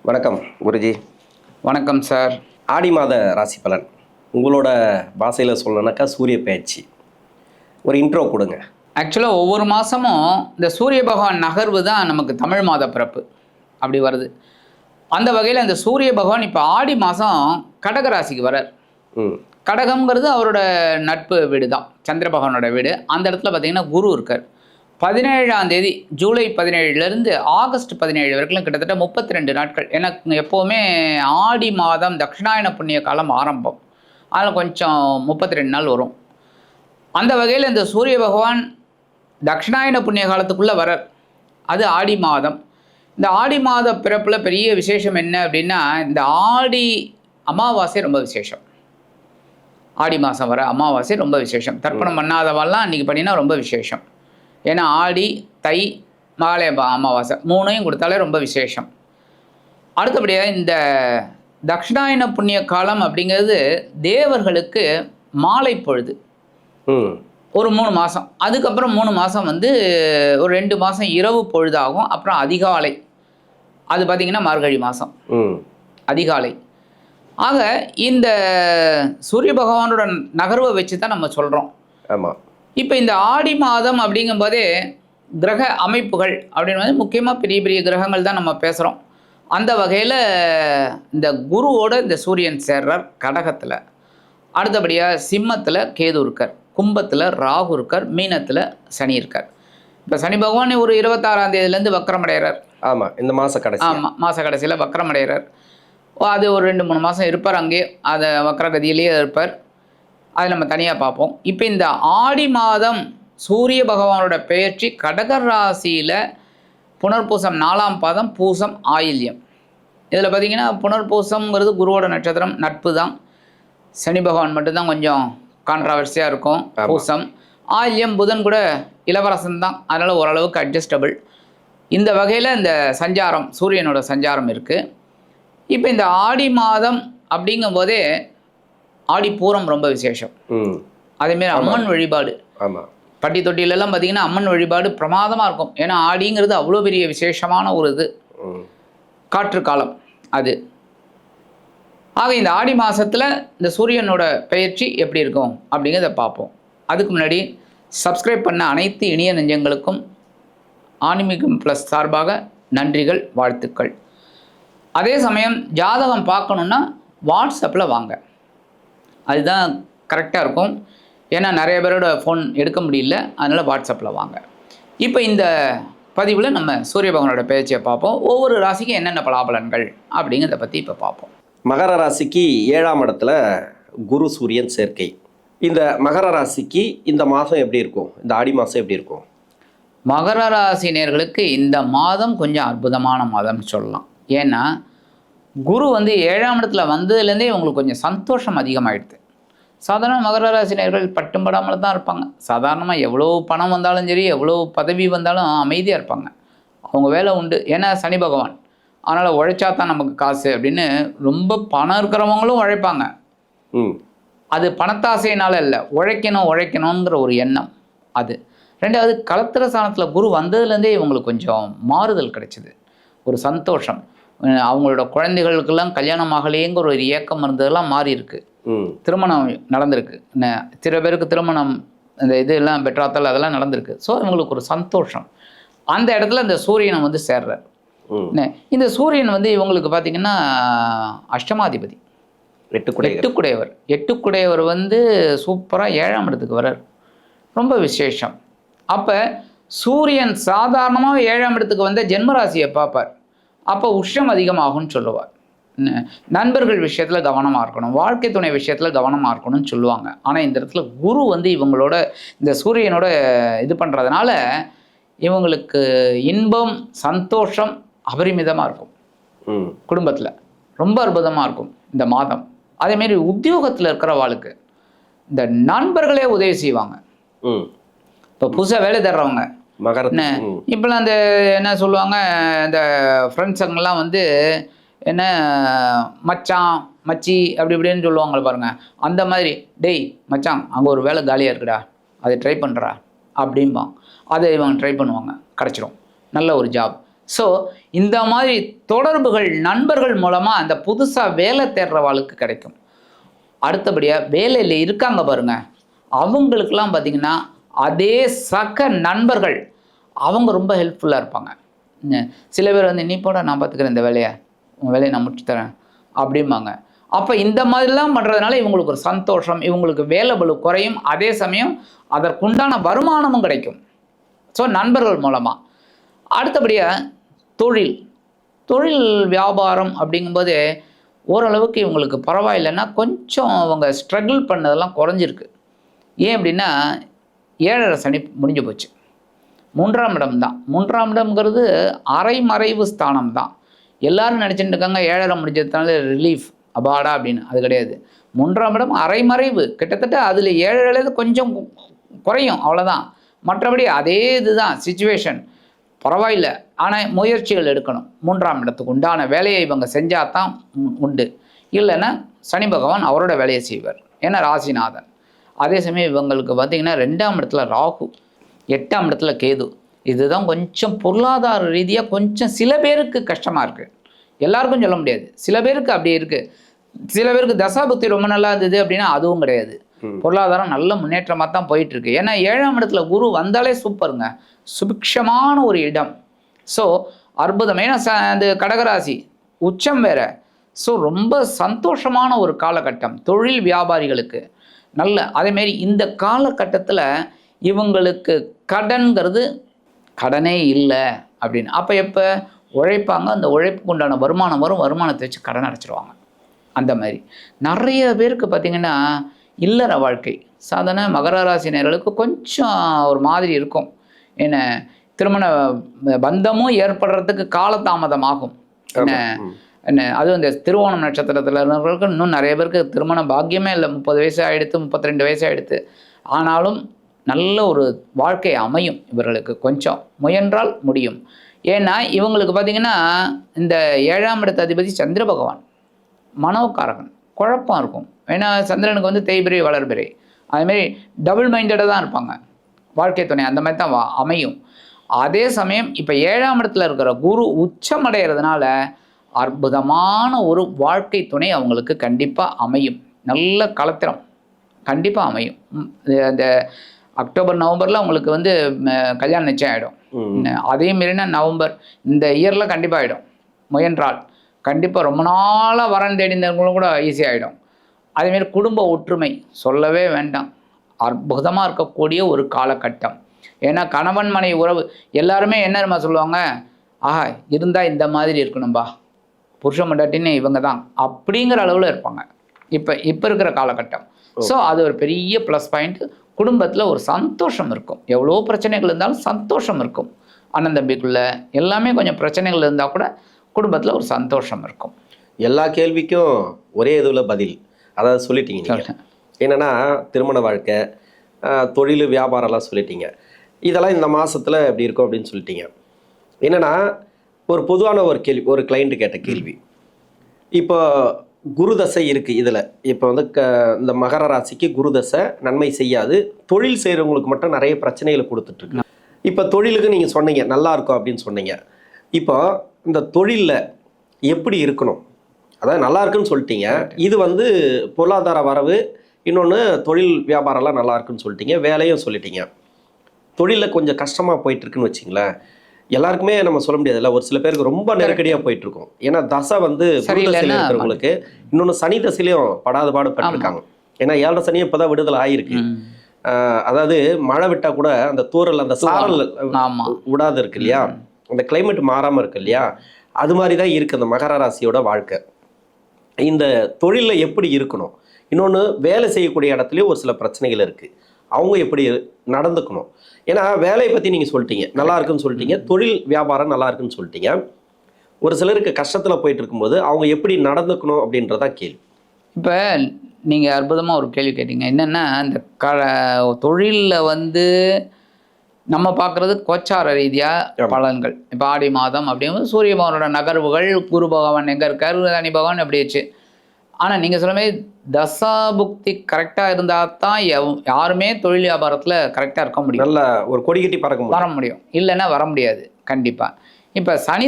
வணக்கம் குருஜி. வணக்கம் சார். ஆடி மாத ராசி பலன் உங்களோட பாஷையில் சொல்லணுனாக்கா சூரிய பெயர்ச்சி ஒரு இன்ட்ரோ கொடுங்க. ஆக்சுவலாக ஒவ்வொரு மாதமும் இந்த சூரிய பகவான் நகர்வு தான் நமக்கு தமிழ் மாத பிறப்பு அப்படி வருது. அந்த வகையில் இந்த சூரிய பகவான் இப்போ ஆடி மாதம் கடகராசிக்கு வரார். கடகம்ங்கிறது அவரோட நட்பு வீடு தான், சந்திர பகவானோட வீடு. அந்த இடத்துல பார்த்திங்கன்னா குரு இருக்கார். 17ஆம் தேதி ஜூலை 17லேருந்து ஆகஸ்ட் 17 வரைக்கும் கிட்டத்தட்ட 32 நாட்கள். எனக்கு எப்போவுமே ஆடி மாதம் தட்சிணாயன புண்ணிய காலம் ஆரம்பம், அதில் கொஞ்சம் 32 நாள் வரும். அந்த வகையில் இந்த சூரிய பகவான் தட்சிணாயன புண்ணிய காலத்துக்குள்ளே வரார். அது ஆடி மாதம். இந்த ஆடி மாத பிறப்பில் பெரிய விசேஷம் என்ன அப்படின்னா, இந்த ஆடி அமாவாசை ரொம்ப விசேஷம். ஆடி மாதம் வர அமாவாசை ரொம்ப விசேஷம். தர்ப்பணம் பண்ணாதவெல்லாம் அன்றைக்கி பண்ணினா ரொம்ப விசேஷம். ஏன்னா ஆடி, தை, மகாலய அமாவாசை மூணையும் கொடுத்தாலே ரொம்ப விசேஷம். அடுத்தபடியாக இந்த தட்சிணாயன புண்ணிய காலம் அப்படிங்கிறது தேவர்களுக்கு மாலை பொழுது ஒரு 3 மாதம். அதுக்கப்புறம் 3 மாதம் ஒரு 2 மாதம் இரவு பொழுதாகும். அப்புறம் அதிகாலை, அது பார்த்திங்கன்னா மார்கழி மாதம் அதிகாலை. ஆக இந்த சூரிய பகவானோட நகர்வை வச்சு தான் நம்ம சொல்கிறோம். ஆமாம். இப்போ இந்த ஆடி மாதம் அப்படிங்கும்போதே கிரக அமைப்புகள் அப்படின்னு முக்கியமாக பெரிய பெரிய கிரகங்கள் தான் நம்ம பேசுகிறோம். அந்த வகையில் இந்த குருவோட இந்த சூரியன் சேர்றார் கடகத்தில். அடுத்தபடியாக சிம்மத்தில் கேது இருக்கார், கும்பத்தில் ராகு இருக்கார், மீனத்தில் சனி இருக்கார். இப்போ சனி பகவான் ஒரு 26ஆம் தேதியிலேருந்து வக்கரமடைகிறார். ஆமாம், இந்த மாத கடைசி. ஆமாம், மாத கடைசியில் வக்கரமடைகிறார். அது ஒரு 2-3 மாதம் இருப்பார், அங்கேயே அதை வக்கரகதியிலேயே இருப்பார். அதை நம்ம தனியாக பார்ப்போம். இப்போ இந்த ஆடி மாதம் சூரிய பகவானோட பெயர்ச்சி கடக ராசியில் புனர்பூசம் 4ஆம் பாதம், பூசம், ஆயில்யம். இதில் பார்த்திங்கன்னா புனர்பூசம்ங்கிறது குருவோட நட்சத்திரம், நட்பு தான். சனி பகவான் மட்டும்தான் கொஞ்சம் கான்ட்ராவர்சியாக இருக்கும். பூசம், ஆயில்யம் புதன் கூட இளவரசன் தான், அதனால் ஓரளவுக்கு அட்ஜஸ்டபிள். இந்த வகையில் இந்த சஞ்சாரம், சூரியனோட சஞ்சாரம் இருக்குது. இப்போ இந்த ஆடி மாதம் அப்படிங்கும்போதே ஆடி பூரம் ரொம்ப விசேஷம். அதேமாரி அம்மன் வழிபாடு, பட்டி தொட்டிலெல்லாம் பார்த்திங்கன்னா அம்மன் வழிபாடு பிரமாதமாக இருக்கும். ஏன்னா ஆடிங்கிறது அவ்வளோ பெரிய விசேஷமான ஒரு இது, காற்று காலம் அது. ஆக இந்த ஆடி மாதத்தில் இந்த சூரியனோட பெயர்ச்சி எப்படி இருக்கும் அப்படிங்கிறத பார்ப்போம். அதுக்கு முன்னாடி சப்ஸ்கிரைப் பண்ண அனைத்து இனிய நெஞ்சங்களுக்கும் ஆன்மீகம் ப்ளஸ் சார்பாக நன்றிகள், வாழ்த்துக்கள். அதே சமயம் ஜாதகம் பார்க்கணுன்னா வாட்ஸ்அப்பில் வாங்க, அதுதான் கரெக்டாக இருக்கும். ஏன்னா நிறைய பேரோட ஃபோன் எடுக்க முடியல, அதனால் வாட்ஸ்அப்பில் வாங்க. இப்போ இந்த பதிவில் நம்ம சூரிய பகவானோட பெயர்ச்சியை பார்ப்போம். ஒவ்வொரு ராசிக்கும் என்னென்ன பலாபலன்கள் அப்படிங்கிறத பற்றி இப்போ பார்ப்போம். மகர ராசிக்கு 7ஆம் இடத்துல குரு சூரியன் சேர்க்கை. இந்த மகர ராசிக்கு இந்த மாதம் எப்படி இருக்கும், இந்த ஆடி மாதம் எப்படி இருக்கும்? மகர ராசினியர்களுக்கு இந்த மாதம் கொஞ்சம் அற்புதமான மாதம்னு சொல்லலாம். ஏன்னா குரு 7ஆம் இடத்துல வந்ததுலேருந்தே இவங்களுக்கு கொஞ்சம் சந்தோஷம் அதிகமாகிடுது. சாதாரண மகர ராசினியர்கள் பட்டும்படாமல் தான் இருப்பாங்க. சாதாரணமாக எவ்வளோ பணம் வந்தாலும் சரி, எவ்வளோ பதவி வந்தாலும் அமைதியாக இருப்பாங்க. அவங்க வேலை உண்டு. ஏன்னா சனி பகவான், அதனால் உழைச்சா தான் நமக்கு காசு அப்படின்னு ரொம்ப பணம் இருக்கிறவங்களும் உழைப்பாங்க. அது பணத்தாசையினால இல்லை, உழைக்கணுங்கிற ஒரு எண்ணம் அது. ரெண்டாவது, களத்திர ஸ்தானத்தில் குரு வந்ததுலேருந்தே இவங்களுக்கு கொஞ்சம் மாறுதல் கிடைச்சிது, ஒரு சந்தோஷம். அவங்களோட குழந்தைகளுக்கெல்லாம் கல்யாணம் ஆகலேங்கிற ஒரு இயக்கம் இருந்ததெல்லாம் மாறி இருக்கு. திருமணம் நடந்திருக்கு, சில பேருக்கு திருமணம் இந்த இதெல்லாம் பெற்றாத்தல் அதெல்லாம் நடந்திருக்கு. ஸோ இவங்களுக்கு ஒரு சந்தோஷம். அந்த இடத்துல இந்த சூரியனை சேர்றார். இந்த சூரியன் இவங்களுக்கு பார்த்திங்கன்னா அஷ்டமாதிபதி, எட்டுக்குடையவர். எட்டுக்குடையவர் சூப்பராக 7ஆம் இடத்துக்கு வர்றார், ரொம்ப விசேஷம். அப்போ சூரியன் சாதாரணமாக 7ஆம் இடத்துக்கு ஜென்மராசியை பார்ப்பார். அப்போ உஷ்ணம் அதிகமாகும்னு சொல்லுவார். நண்பர்கள் விஷயத்தில் கவனமாக இருக்கணும், வாழ்க்கை துணை விஷயத்தில் கவனமாக இருக்கணும்னு சொல்லுவாங்க. ஆனால் இந்த இடத்துல குரு இவங்களோட இந்த சூரியனோட இது பண்ணுறதுனால இவங்களுக்கு இன்பம், சந்தோஷம் அபரிமிதமாக இருக்கும். குடும்பத்தில் ரொம்ப அற்புதமாக இருக்கும் இந்த மாதம். அதேமாரி உத்தியோகத்தில் இருக்கிறவாளுக்கு இந்த நண்பர்களே உதவி செய்வாங்க. இப்போ புதுசாக வேலை தர்றவங்க இப்போலாம் அந்த என்ன சொல்லுவாங்க, இந்த ஃப்ரெண்ட்ஸுங்கெல்லாம் என்ன மச்சான் மச்சி அப்படி இப்படின்னு சொல்லுவாங்களே பாருங்கள், அந்த மாதிரி டேய் மச்சான் அங்கே ஒரு வேலை காலியாக இருக்குடா, அதை ட்ரை பண்ணுறா அப்படிம்பான். அதை இவங்க ட்ரை பண்ணுவாங்க, கிடச்சிரும் நல்ல ஒரு ஜாப். ஸோ இந்த மாதிரி தொடர்புகள் நண்பர்கள் மூலமாக அந்த புதுசாக வேலை தேடுறவாளுக்கு கிடைக்கும். அடுத்தபடியாக வேலையில் இருக்காங்க பாருங்க, அவங்களுக்கெல்லாம் பார்த்திங்கன்னா அதே சக நண்பர்கள் அவங்க ரொம்ப ஹெல்ப்ஃபுல்லாக இருப்பாங்க. சில பேர் வந்து நீ போட நான் பார்த்துக்கிறேன் இந்த வேலையை, உன் வேலையை நான் முடிச்சு தரேன் அப்படிம்பாங்க. அப்போ இந்த மாதிரிலாம் பண்ணுறதுனால இவங்களுக்கு ஒரு சந்தோஷம், இவங்களுக்கு வேலை பளு குறையும், அதே சமயம் அதற்குண்டான வருமானமும் கிடைக்கும். ஸோ நண்பர்கள் மூலமாக. அடுத்தபடியாக தொழில் வியாபாரம் அப்படிங்கும்போது ஓரளவுக்கு இவங்களுக்கு பரவாயில்லைன்னா கொஞ்சம் அவங்க ஸ்ட்ரகிள் பண்ணதெல்லாம் குறைஞ்சிருக்கு. ஏன் அப்படின்னா 7.5 சனி முடிஞ்சு போச்சு. 3ஆம் இடம் தான். 3ஆம் இடம்ங்கிறது அரைமறைவு ஸ்தானம் தான். எல்லாரும் நினச்சிட்டு இருக்காங்க 7.5 முடிஞ்சதுனால ரிலீஃப் அபாடா அப்படின்னு. அது கிடையாது. 3ஆம் இடம் அரைமறைவு, கிட்டத்தட்ட அதில் 7.5 கொஞ்சம் குறையும், அவ்வளோதான். மற்றபடி அதே இதுதான் சிச்சுவேஷன், பரவாயில்ல. ஆனால் முயற்சிகள் எடுக்கணும். 3ஆம் இடத்துக்கு உண்டான வேலையை இவங்க செஞ்சால் தான் உண்டு. இல்லைன்னா சனி பகவான் அவரோட வேலையை செய்வார், ஏன்னா ராசிநாதன். அதே சமயம் இவங்களுக்கு பார்த்திங்கன்னா 2ஆம் இடத்துல ராகு, 8ஆம் இடத்துல கேது. இதுதான் கொஞ்சம் பொருளாதார ரீதியாக கொஞ்சம் சில பேருக்கு கஷ்டமாக இருக்குது. எல்லாருக்கும் சொல்ல முடியாது, சில பேருக்கு அப்படி இருக்குது. சில பேருக்கு தசாபுத்தி ரொம்ப நல்லா இருந்தது அப்படின்னா அதுவும் கிடையாது. பொருளாதாரம் நல்ல முன்னேற்றமாக தான் போயிட்டுருக்கு. ஏன்னா 7ஆம் இடத்துல குரு வந்தாலே சூப்பருங்க, சுபிக்ஷமான ஒரு இடம். ஸோ அற்புதம். ஏன்னா அந்த கடகராசி உச்சம் வேற. ஸோ ரொம்ப சந்தோஷமான ஒரு காலகட்டம் தொழில் வியாபாரிகளுக்கு. நல்ல அதேமாரி இந்த காலகட்டத்தில் இவங்களுக்கு கடனே இல்லை அப்படின்னு. அப்போ எப்போ உழைப்பாங்க, அந்த உழைப்புக்கு உண்டான வருமானம் வரும், வருமானத்தை வச்சு கடன் அடைச்சிடுவாங்க. அந்த மாதிரி நிறைய பேருக்கு பார்த்திங்கன்னா இல்லற வாழ்க்கை சாதாரண மகர ராசினர்களுக்கு கொஞ்சம் ஒரு மாதிரி இருக்கும். என்ன திருமண பந்தமும் ஏற்படுறதுக்கு காலதாமதமாகும். என்ன அதுவும் இந்த திருவோணம் நட்சத்திரத்தில் இருக்கிறவங்களுக்கு இன்னும் நிறைய பேருக்கு திருமண பாக்கியமே இல்லை. 30 வயசு ஆகிடுத்து, 32 வயசு ஆகிடுத்து. ஆனாலும் நல்ல ஒரு வாழ்க்கை அமையும் இவர்களுக்கு. கொஞ்சம் முயன்றால் முடியும். ஏன்னா இவங்களுக்கு பார்த்திங்கன்னா இந்த 7ஆம் இடத்து அதிபதி சந்திர பகவான், மனோகாரகன். குழப்பம் இருக்கும். ஏன்னா சந்திரனுக்கு வந்து தேய்பிரை வளர்பிரை, அதுமாரி டபுள் மைண்டடாக தான் இருப்பாங்க வாழ்க்கை துணை, அந்த மாதிரி தான் அமையும். அதே சமயம் இப்போ 7ஆம் இடத்துல இருக்கிற குரு உச்சமடைகிறதுனால அற்புதமான ஒரு வாழ்க்கை துணை அவங்களுக்கு கண்டிப்பாக அமையும். நல்ல கலத்திரம் கண்டிப்பாக அமையும். இந்த அக்டோபர் நவம்பரில் அவங்களுக்கு வந்து கல்யாணம் நிச்சயம் ஆகிடும். அதே மாரினா நவம்பர் இந்த இயரில் கண்டிப்பாக ஆகிடும். முயன்றால் கண்டிப்பாக ரொம்ப நாளாக வரன் தேடிந்தவங்களும் கூட ஈஸியாகிடும். அதேமாரி குடும்ப ஒற்றுமை சொல்லவே வேண்டாம், அற்புதமாக இருக்கக்கூடிய ஒரு காலகட்டம். ஏன்னா கணவன் மனைவி உறவு எல்லாருமே என்ன சொல்லுவாங்க, ஆஹா இருந்தால் இந்த மாதிரி இருக்கணும்பா, புருஷ மண்டாட்டின்னு இவங்க தான் அப்படிங்கிற அளவில் இருப்பாங்க இப்போ இருக்கிற காலகட்டம். ஸோ அது ஒரு பெரிய ப்ளஸ் பாயிண்ட். குடும்பத்தில் ஒரு சந்தோஷம் இருக்கும். எவ்வளோ பிரச்சனைகள் இருந்தாலும் சந்தோஷம் இருக்கும். அண்ணன் தம்பிக்குள்ளே எல்லாமே கொஞ்சம் பிரச்சனைகள் இருந்தால் கூட குடும்பத்தில் ஒரு சந்தோஷம் இருக்கும். எல்லா கேள்விக்கும் ஒரே இதில் பதில், அதாவது சொல்லிட்டீங்க நீங்கள். என்னென்னா திருமண வாழ்க்கை, தொழில், வியாபாரம்லாம் சொல்லிட்டீங்க. இதெல்லாம் இந்த மாதத்தில் எப்படி இருக்கும் அப்படின்னு சொல்லிட்டீங்க. என்னென்னா ஒரு பொதுவான ஒரு கேள்வி, ஒரு கிளைண்ட்டு கேட்ட கேள்வி. இப்போ குருதசை இருக்குது இதில். இப்போ வந்து இந்த மகர ராசிக்கு குருதசை நன்மை செய்யாது, தொழில் செய்கிறவங்களுக்கு மட்டும் நிறைய பிரச்சனைகளை கொடுத்துட்ருக்கு. இப்போ தொழிலுக்கு நீங்கள் சொன்னீங்க நல்லா இருக்கும் அப்படின்னு சொன்னீங்க. இப்போ இந்த தொழிலில் எப்படி இருக்கணும், அதாவது நல்லா இருக்குன்னு சொல்லிட்டீங்க. இது வந்து பொருளாதார வரவு, இன்னொன்று தொழில் வியாபாரம்லாம் நல்லா இருக்குன்னு சொல்லிட்டீங்க, வேலையும் சொல்லிட்டீங்க. தொழிலில் கொஞ்சம் கஷ்டமாக போயிட்டுருக்குன்னு வச்சிங்களேன். எல்லாருக்குமே நம்ம சொல்ல முடியாதுல்ல, ஒரு சில பேருக்கு ரொம்ப நெருக்கடியாக போயிட்டுருக்கும். ஏன்னா தசை வந்து குருதசையில் இருக்கிறவங்களுக்கு, இன்னொன்று சனி தசையிலையும் படாத பாடுபட்டிருக்காங்க. ஏன்னா 7.5 சனியும் இப்போ தான் விடுதலை ஆகிருக்கு. அதாவது மழை விட்டால் கூட அந்த தூரல், அந்த சாரல் விடாது இருக்கு இல்லையா, அந்த கிளைமேட் மாறாமல் இருக்கு இல்லையா, அது மாதிரி தான் இருக்குது அந்த மகர ராசியோட வாழ்க்கை. இந்த தொழிலில் எப்படி இருக்கணும், இன்னொன்று வேலை செய்யக்கூடிய இடத்துலையும் ஒரு சில பிரச்சனைகள் இருக்குது, அவங்க எப்படி நடந்துக்கணும். ஏன்னா வேலையை பற்றி நீங்கள் சொல்லிட்டீங்க நல்லா இருக்குன்னு சொல்லிட்டீங்க, தொழில் வியாபாரம் நல்லா இருக்குன்னு சொல்லிட்டீங்க. ஒரு சிலருக்கு கஷ்டத்தில் போயிட்டு இருக்கும்போது அவங்க எப்படி நடந்துக்கணும் அப்படின்றதான் கேள்வி. இப்போ நீங்கள் அற்புதமாக ஒரு கேள்வி கேட்டீங்க. என்னென்னா இந்த தொழிலில் வந்து நம்ம பார்க்குறது கோச்சார ரீதியாக பலன்கள். இப்போ ஆடி மாதம் அப்படிங்கும்போது சூரிய பகவானோட நகர்வுகள், குரு பகவான் எங்கே இருக்கார், சனி பகவான் எப்படி வச்சு. ஆனால் நீங்கள் சொல்ல மாதிரி தசாபுக்தி கரெக்டாக இருந்தால் தான் யாருமே தொழில் வியாபாரத்தில் கரெக்டாக இருக்க முடியும். நல்ல ஒரு கொடி கட்டி பறக்க வர முடியும், இல்லைன்னா வர முடியாது கண்டிப்பாக. இப்போ சனி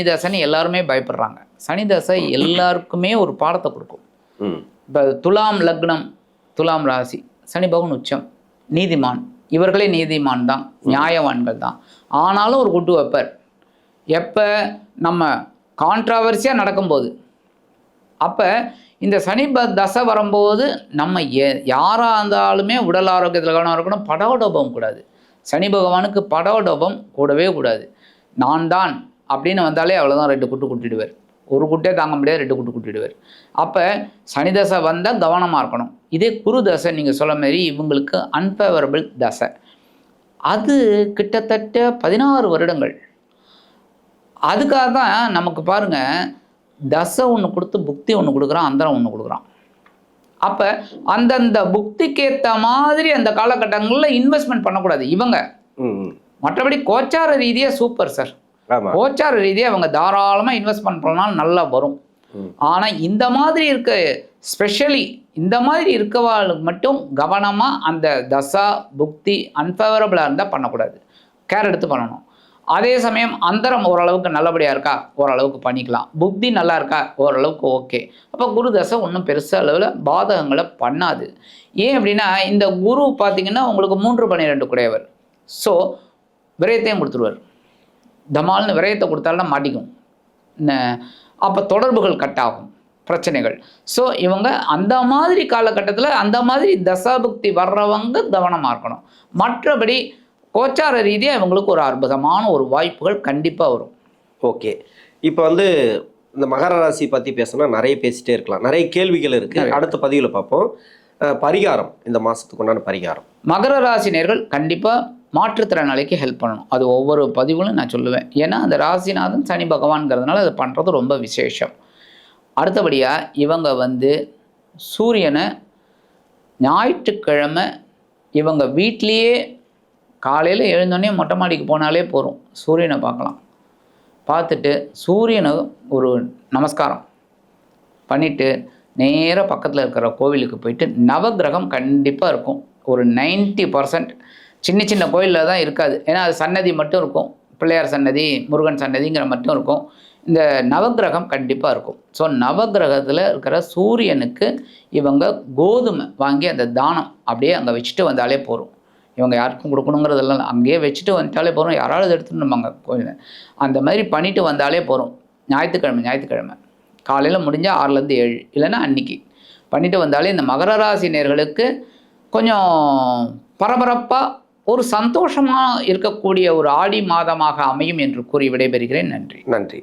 தசைன்னு எல்லாருமே பயப்படுறாங்க. சனி தசை எல்லாருக்குமே ஒரு பாடத்தை கொடுக்கும். இப்போ துலாம் லக்னம், துலாம் ராசி, சனி பகவான் உச்சம், நீதிமான், இவர்களே நீதிமான் தான், நியாயவான்கள் தான். ஆனாலும் ஒரு குட்டு வைப்பார். எப்போ நம்ம கான்ட்ராவர்சியாக நடக்கும்போது, அப்போ இந்த சனி தசை வரும்போது நம்ம யாராக இருந்தாலுமே உடல் ஆரோக்கியத்தில் கவனம் இருக்கணும். படவடோபம் கூடாது. சனி பகவானுக்கு படவடோபம் கூடவே கூடாது. நான் தான் அப்படின்னு வந்தாலே அவ்வளோதான், 2 குட்டு குட்டிடுவார். ஒரு குட்டே தாங்க முடியாது, 2 குட்டு குட்டிடுவார். அப்போ சனி தசை வந்தால் கவனமாக இருக்கணும். இதே குரு தசை நீங்கள் சொல்ல மாதிரி இவங்களுக்கு அன்ஃபேவரபிள் தசை. அது கிட்டத்தட்ட 16 வருடங்கள். அதுக்காக தான் நமக்கு பாருங்கள், தசை ஒன்று கொடுத்து புக்தி ஒன்று கொடுக்குறான், அந்தரம் ஒன்று கொடுக்குறான். அப்போ அந்தந்த புக்திக்கேற்ற மாதிரி அந்த காலகட்டங்களில் இன்வெஸ்ட்மெண்ட் பண்ணக்கூடாது இவங்க. மற்றபடி கோச்சார ரீதியாக சூப்பர் சார். கோச்சார ரீதியாக அவங்க தாராளமாக இன்வெஸ்ட்மெண்ட் பண்ணாலும் நல்லா வரும். ஆனால் இந்த மாதிரி இருக்க ஸ்பெஷலி இந்த மாதிரி இருக்கவாளுக்கு மட்டும் கவனமாக அந்த தசா புக்தி அன்ஃபேவரபிளாக இருந்தால் பண்ணக்கூடாது, கேர் எடுத்து பண்ணணும். அதே சமயம் அந்தரம் ஓரளவுக்கு நல்லபடியாக இருக்கா, ஓரளவுக்கு பண்ணிக்கலாம். புத்தி நல்லா இருக்கா, ஓரளவுக்கு ஓகே. அப்போ குரு தசை ஒன்றும் பெருசாக அளவில் பாதகங்களை பண்ணாது. ஏன் அப்படின்னா இந்த குரு பார்த்திங்கன்னா உங்களுக்கு 3-12 குடையவர். ஸோ விரயத்தையும் கொடுத்துருவார். தமால்னு விரயத்தை கொடுத்தாலும் மாட்டிக்கும். அப்போ தொடர்புகள் கட் ஆகும், பிரச்சனைகள். ஸோ இவங்க அந்த மாதிரி காலகட்டத்தில் அந்த மாதிரி தசாபுக்தி வர்றவங்க கவனமாக இருக்கணும். மற்றபடி கோச்சார ரீதியாக இவங்களுக்கு ஒரு அற்புதமான ஒரு வாய்ப்புகள் கண்டிப்பாக வரும். ஓகே, இப்போ இந்த மகர ராசி பற்றி பேசினா நிறைய பேசிகிட்டே இருக்கலாம், நிறைய கேள்விகள் இருக்குது. அடுத்த பதிவில் பார்ப்போம். பரிகாரம், இந்த மாதத்துக்கு உண்டான பரிகாரம். மகர ராசினியர்கள் கண்டிப்பாக மாற்றுத்திறனாளிக்கு ஹெல்ப் பண்ணணும். அது ஒவ்வொரு பதிவுகளும் நான் சொல்லுவேன். ஏன்னா அந்த ராசிநாதன் சனி பகவான்கிறதுனால அது பண்ணுறது ரொம்ப விசேஷம். அடுத்தபடியாக இவங்க சூரியனை ஞாயிற்றுக்கிழமை இவங்க வீட்லேயே காலையில் எழுந்தோடனே மொட்டை மாடிக்கு போனாலே போகிறோம், சூரியனை பார்க்கலாம். பார்த்துட்டு சூரியனை ஒரு நமஸ்காரம் பண்ணிவிட்டு நேராக பக்கத்தில் இருக்கிற கோவிலுக்கு போயிட்டு, நவகிரகம் கண்டிப்பாக இருக்கும். ஒரு 90% சின்ன சின்ன கோயிலில் தான் இருக்காது. ஏன்னா அது சன்னதி மட்டும் இருக்கும், பிள்ளையார் சன்னதி, முருகன் சன்னதிங்கிற மட்டும் இருக்கும். இந்த நவகிரகம் கண்டிப்பாக இருக்கும். ஸோ நவகிரகத்தில் இருக்கிற சூரியனுக்கு இவங்க கோதுமை வாங்கி அந்த தானம் அப்படியே அங்கே வச்சுட்டு வந்தாலே போகிறோம். இவங்க யாருக்கும் கொடுக்கணுங்கிறதெல்லாம் அங்கேயே வச்சுட்டு வந்துட்டாலே போகிறோம். யாராவது எடுத்துகிட்டு நம்மங்க கோயில் அந்த மாதிரி பண்ணிவிட்டு வந்தாலே போகிறோம். ஞாயிற்றுக்கிழமை காலையில் முடிஞ்சால் 6லேருந்து 7, இல்லைன்னா அன்றைக்கி பண்ணிவிட்டு வந்தாலே இந்த மகர ராசி நேயர்களுக்கு கொஞ்சம் பரபரப்பாக ஒரு சந்தோஷமாக இருக்கக்கூடிய ஒரு ஆடி மாதமாக அமையும் என்று கூறி விடைபெறுகிறேன். நன்றி.